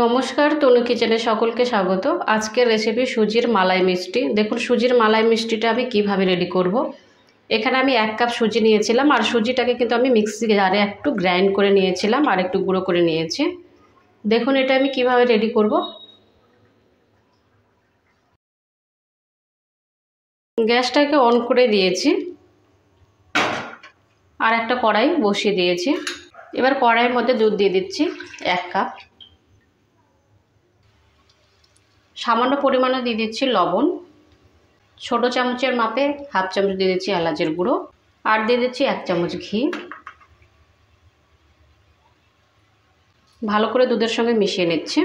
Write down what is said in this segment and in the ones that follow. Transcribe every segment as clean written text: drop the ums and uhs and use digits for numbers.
নমস্কার, তনু কিচেনে সকলকে স্বাগত। আজকের রেসিপি সুজির মালাই মিষ্টি। দেখুন সুজির মালাই মিষ্টিটা আমি কিভাবে রেডি করব। এখানে আমি 1 কাপ সুজি নিয়েছিলাম, আর সুজিটাকে কিন্তু আমি মিক্সি জারে একটু গ্রাইন্ড করে নিয়েছিলাম আর একটু গুঁড়ো করে নিয়েছি। দেখুন এটা আমি কিভাবে রেডি করব। গ্যাসটাকে অন করে দিয়েছি আর একটা কড়াই বসিয়ে দিয়েছি। এবার কড়াইয়ের মধ্যে দুধ দিয়ে দিচ্ছি 1 কাপ। সামান্য পরিমাণে দিয়ে দিচ্ছি লবণ, ছোট চামচের মাপে হাফ চামচ দিয়ে দিচ্ছি এলাচের গুঁড়ো, আর দিয়ে দিচ্ছি 1 চামচ ঘি। ভালো করে দুধের সঙ্গে মিশিয়ে নিচ্ছি।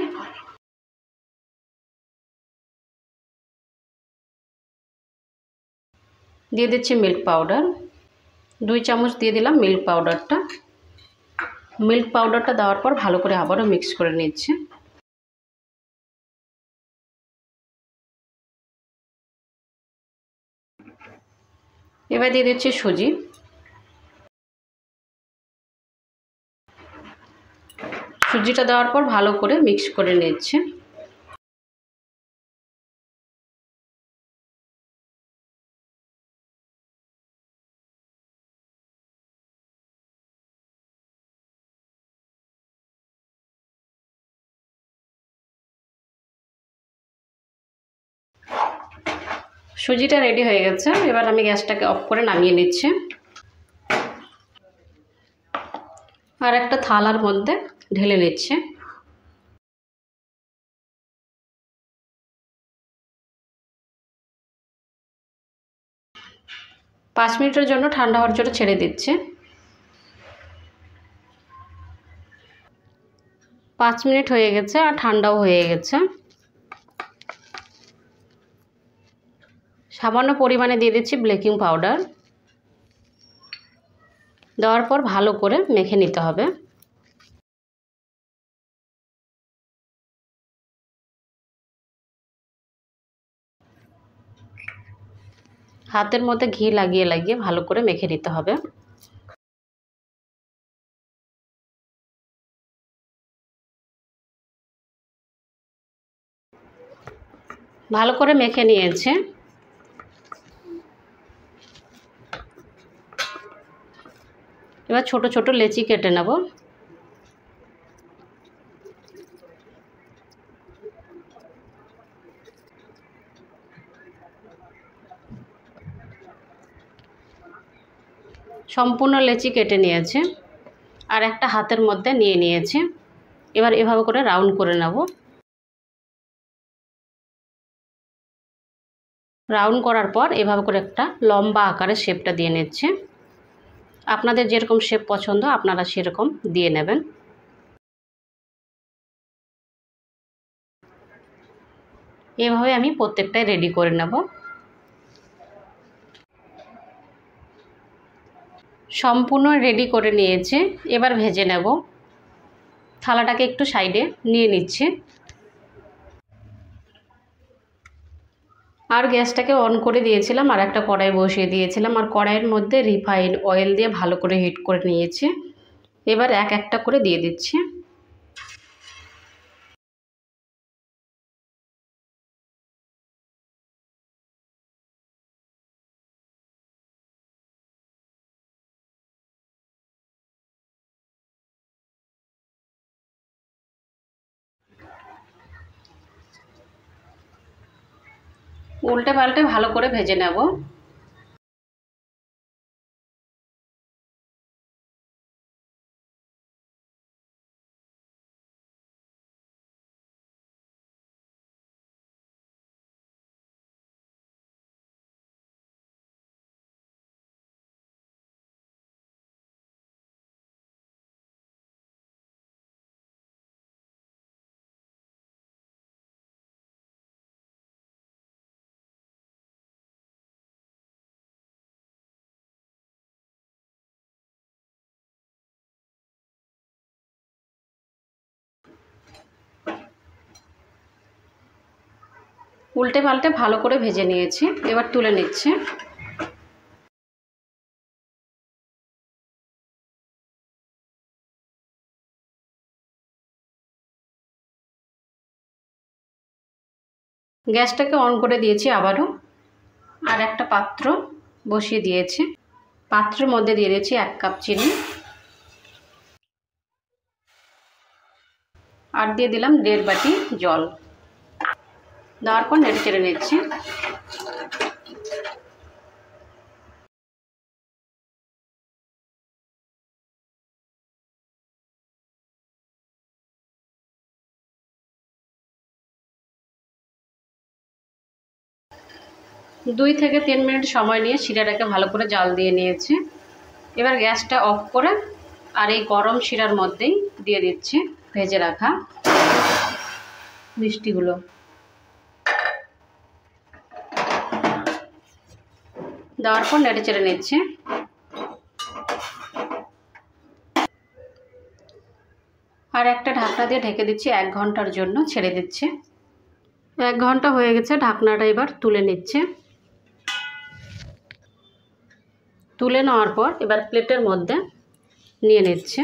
দিয়ে দিচ্ছি মিল্ক পাউডার, 2 চামচ দিয়ে দিলাম মিল্ক পাউডারটা। মিল্ক পাউডারটা দেওয়ার পর ভালো করে আবারও মিক্স করে নিচ্ছি। এবার দিয়ে দিচ্ছি সুজি। সুজিটা দেওয়ার পর ভালো করে মিক্স করে নিচ্ছি। সুজিটা রেডি হয়ে গেছে। এবার আমি গ্যাসটাকে অফ করে নামিয়ে নিচ্ছি আর একটা থালার মধ্যে ঢেলে নিচ্ছি। পাঁচ মিনিটের জন্য ঠান্ডা হওয়ার জন্য ছেড়ে দিচ্ছি। 5 মিনিট হয়ে গেছে আর ঠান্ডাও হয়ে গেছে। সামান্য পরিমাণে দিয়ে দিচ্ছি বেকিং পাউডার। দেওয়ার পর ভালো করে মেখে নিতে হবে। হাতের মধ্যে ঘি লাগিয়ে লাগিয়ে ভালো করে মেখে নিতে হবে। ভালো করে মেখে নিয়েছে। এবার ছোট ছোট লেচি কেটে নেব। সম্পূর্ণ লেচি কেটে নিয়েছে আর একটা হাতের মধ্যে নিয়ে নিয়েছে। এবার এভাবে করে রাউন্ড করে নেব। রাউন্ড করার পর এভাবে করে একটা লম্বা আকারের শেপটা দিয়ে নিচ্ছে। আপনাদের যেরকম শেপ পছন্দ আপনারা সেরকম দিয়ে নেবেন। এভাবে আমি প্রত্যেকটাই রেডি করে নেব। সম্পূর্ণ রেডি করে নিয়েছে। এবার ভেজে নেব। থালাটাকে একটু সাইডে নিয়ে নিচ্ছে আর গ্যাসটাকে অন করে দিয়েছিলাম আর একটা কড়াই বসিয়ে দিয়েছিলাম, আর কড়াইয়ের মধ্যে রিফাইন্ড অয়েল দিয়ে ভালো করে হিট করে নিয়েছি। এবার এক একটা করে দিয়ে দিচ্ছি। উল্টে পাল্টে ভালো করে ভেজে নেব। উল্টে পাল্টে ভালো করে ভেজে নিয়েছি। এবার তুলে নিচ্ছি। গ্যাসটাকে অন করে দিয়েছি আবারও, আর একটা পাত্র বসিয়ে দিয়েছি। পাত্রের মধ্যে দিয়ে দিয়েছি 1 কাপ চিনি, আর দিয়ে দিলাম 1.5 বাটি জল। দেওয়ার পর নেড়ে চেড়ে নিচ্ছি। দুই থেকে 3 মিনিট সময় নিয়ে শিরাটাকে ভালো করে জাল দিয়ে নিয়েছি। এবার গ্যাসটা অফ করে আর এই গরম শিরার মধ্যেই দিয়ে দিচ্ছি ভেজে রাখা মিষ্টিগুলো। দেওয়ার পর নেড়ে চেড়ে নিচ্ছি। আর একটা ঢাকনা দিয়ে ঢেকে দিচ্ছি 1 ঘন্টার জন্য, ছেড়ে দিচ্ছি। 1 ঘন্টা হয়ে গেছে, ঢাকনাটা এবার তুলে নিচ্ছে। তুলে নেওয়ার পর এবার প্লেটের মধ্যে নিয়ে নিচ্ছে।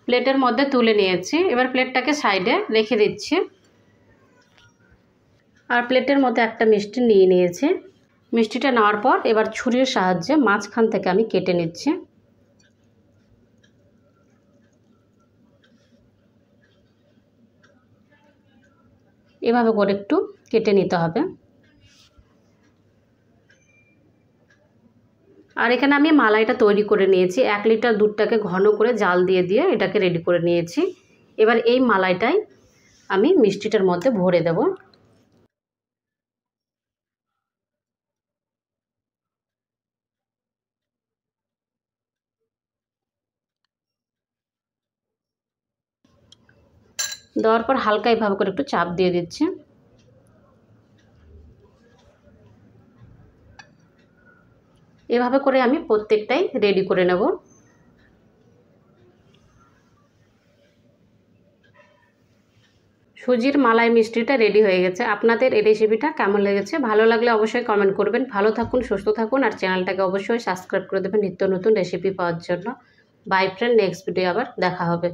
প্লেটের মধ্যে তুলে নিয়েছি। এবার প্লেটটাকে সাইডে রেখে দিচ্ছি। আর প্লেটের মধ্যে একটা মিষ্টি নিয়ে নিয়েছি। মিষ্টিটা নেওয়ার পর এবার ছুরির সাহায্যে মাঝখান থেকে আমি কেটে নিচ্ছি। এভাবে করে একটু কেটে নিতে হবে। আর এখানে আমি মালাইটা তৈরি করে নিয়েছি। 1 লিটার দুধটাকে ঘন করে জাল দিয়ে দিয়ে এটাকে রেডি করে নিয়েছি। এবার এই মালাইটাই আমি মিষ্টিটার মধ্যে ভরে দেব। দেওয়ার পর হালকা এভাবে করে একটু চাপ দিয়ে দিচ্ছি। এভাবে করে আমি প্রত্যেকটাই রেডি করে নেব। সুজির মালাই মিষ্টিটা রেডি হয়ে গেছে। আপনাদের এই রেসিপিটা কেমন লেগেছে? ভালো লাগলে অবশ্যই কমেন্ট করবেন। ভালো থাকুন, সুস্থ থাকুন, আর চ্যানেলটাকে অবশ্যই সাবস্ক্রাইব করে দেবেন নিত্য নতুন রেসিপি পাওয়ার জন্য। বাই ফ্রেন্ড, নেক্সট ভিডিও আবার দেখা হবে।